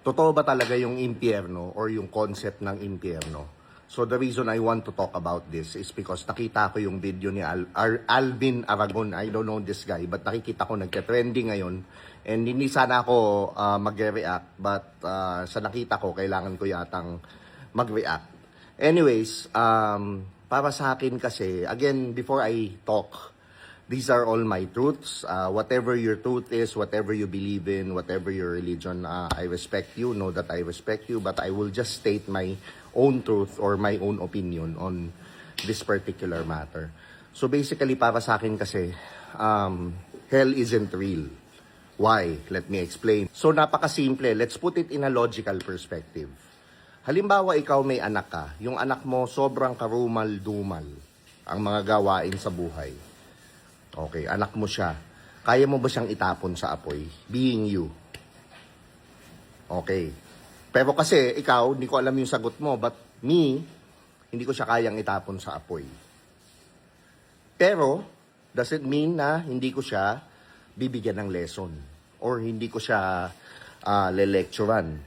totoo ba talaga yung impyerno or yung concept ng impyerno? So the reason I want to talk about this is because nakita ko yung video ni Alvin Aragon. I don't know this guy, but nakikita ko nagka-trending ngayon. And hindi sana ako mag-react, but sa nakita ko, kailangan ko yatang mag-react. Anyways, para sa akin kasi, again, before I talk, these are all my truths. Whatever your truth is, whatever you believe in, whatever your religion, I respect you. Know that I respect you, but I will just state my own truth or my own opinion on this particular matter. So basically, para sa akin kasi, hell isn't real. Why? Let me explain. So napakasimple. Let's put it in a logical perspective. Halimbawa, ikaw may anak ka. Yung anak mo sobrang karumal-dumal ang mga gawain sa buhay. Okay, anak mo siya. Kaya mo ba siyang itapon sa apoy? Being you. Okay. Pero kasi ikaw, hindi ko alam yung sagot mo, but me, hindi ko siya kayang itapon sa apoy. Pero, does it mean na hindi ko siya bibigyan ng lesson or hindi ko siya le-lecturean?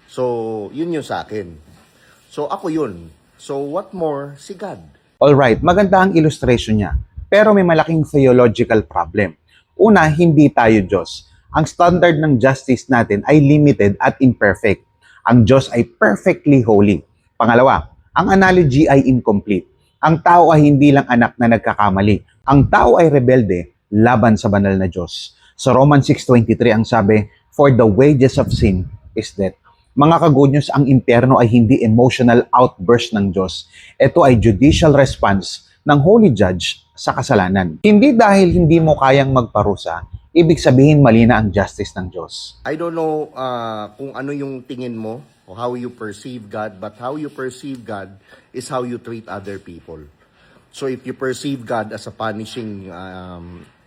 So, yun yung sa akin. So, ako yun. So, what more si God? Alright, maganda ang illustration niya. Pero may malaking theological problem. Una, hindi tayo Diyos. Ang standard ng justice natin ay limited at imperfect. Ang Diyos ay perfectly holy. Pangalawa, ang analogy ay incomplete. Ang tao ay hindi lang anak na nagkakamali. Ang tao ay rebelde laban sa banal na Diyos. Sa Romans 6:23 ang sabi, "For the wages of sin is death." Mga ka-good news, ang impyerno ay hindi emotional outburst ng Diyos. Ito ay judicial response ng Holy Judge sa kasalanan. Hindi dahil hindi mo kayang magparusa, ibig sabihin mali na ang justice ng Diyos. I don't know kung ano yung tingin mo o how you perceive God, but how you perceive God is how you treat other people. So if you perceive God as a punishing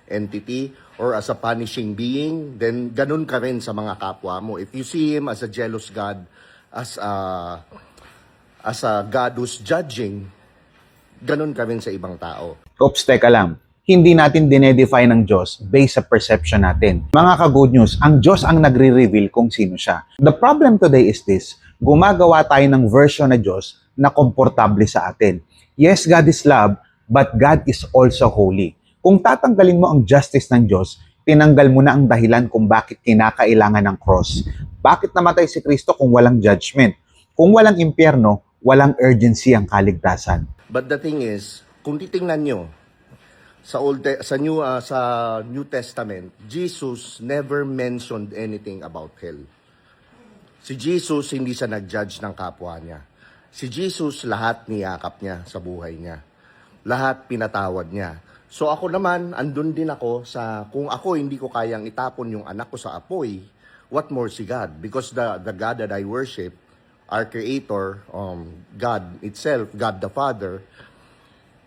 entity or as a punishing being, then ganun ka rin sa mga kapwa mo. If you see Him as a jealous God, as a God who's judging, ganun ka rin sa ibang tao. Oops, teka lang. Hindi natin dinedefine ng Diyos based sa perception natin. Mga ka-good news, ang Diyos ang nagre-reveal kung sino siya. The problem today is this, gumagawa tayo ng version na Diyos na komportable sa atin. Yes, God is love, but God is also holy. Kung tatanggalin mo ang justice ng Diyos, tinanggal mo na ang dahilan kung bakit kinakailangan ng cross. Bakit namatay si Kristo kung walang judgment? Kung walang impyerno, walang urgency ang kaligtasan. But the thing is, kung titingnan nyo, sa New Testament, Jesus never mentioned anything about hell. Si Jesus hindi siya nag-judge ng kapwa niya. Si Jesus lahat niyakap niya sa buhay niya. Lahat pinatawad niya. So ako naman, andun din ako sa kung ako hindi ko kayang itapon yung anak ko sa apoy, what more si God? Because the God that I worship, our Creator, God itself, God the Father,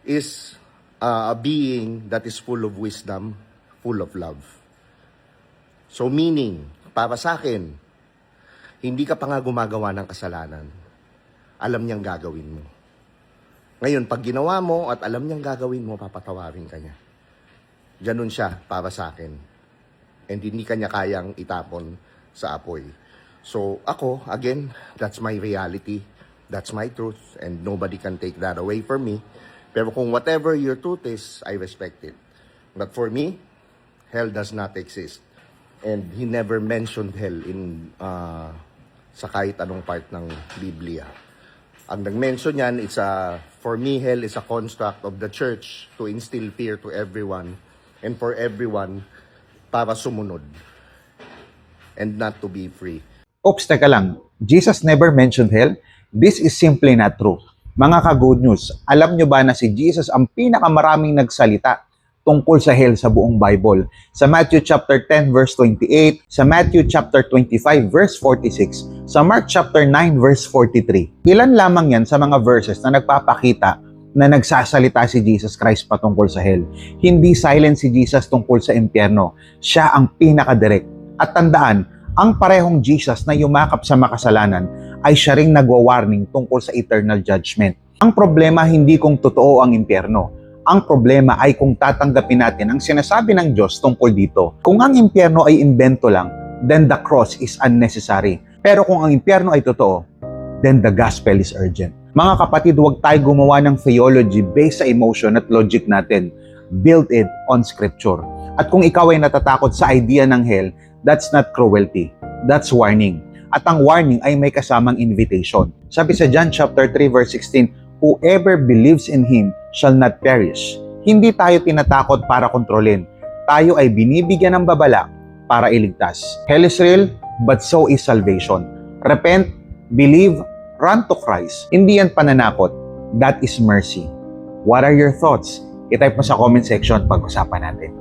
is a being that is full of wisdom, full of love. So meaning, para sa akin, hindi ka pa nga gumagawa ng kasalanan. Alam niyang gagawin mo. Ngayon, pag ginawa mo at alam niyang gagawin mo, papatawarin ka niya. Ganun siya para sa akin. And hindi ka niya kayang itapon sa apoy. So ako, again, that's my reality. That's my truth. And nobody can take that away from me. Pero kung whatever your truth is, I respect it. But for me, hell does not exist. And He never mentioned hell in sa kahit anong part ng Biblia. Ang nag-mention yan, for me, hell is a construct of the church to instill fear to everyone and for everyone para sumunod and not to be free. Oops, teka lang. Jesus never mentioned hell? This is simply not true. Mga ka-good news, alam nyo ba na si Jesus ang pinakamaraming nagsalita tungkol sa hell sa buong Bible? Sa Matthew chapter 10 verse 28, sa Matthew chapter 25 verse 46, sa Mark chapter 9 verse 43. Ilan lamang yan sa mga verses na nagpapakita na nagsasalita si Jesus Christ patungkol sa hell. Hindi silent si Jesus tungkol sa impyerno. Siya ang pinaka-direct. At tandaan, ang parehong Jesus na yumakap sa makasalanan ay siya ring nagwa-warning tungkol sa eternal judgment. Ang problema hindi kung totoo ang impyerno. Ang problema ay kung tatanggapin natin ang sinasabi ng Diyos tungkol dito. Kung ang impyerno ay imbento lang, then the cross is unnecessary. Pero kung ang impyerno ay totoo, then the gospel is urgent. Mga kapatid, huwag tayo gumawa ng theology based sa emotion at logic natin. Build it on scripture. At kung ikaw ay natatakot sa idea ng hell, that's not cruelty. That's warning. At ang warning ay may kasamang invitation. Sabi sa John chapter 3 verse 16, whoever believes in Him shall not perish. Hindi tayo tinatakot para kontrolin. Tayo ay binibigyan ng babala para iligtas. Hell is real, but so is salvation. Repent, believe, run to Christ. Hindi yan pananakot. That is mercy. What are your thoughts? I-type mo sa comment section, pag-usapan natin.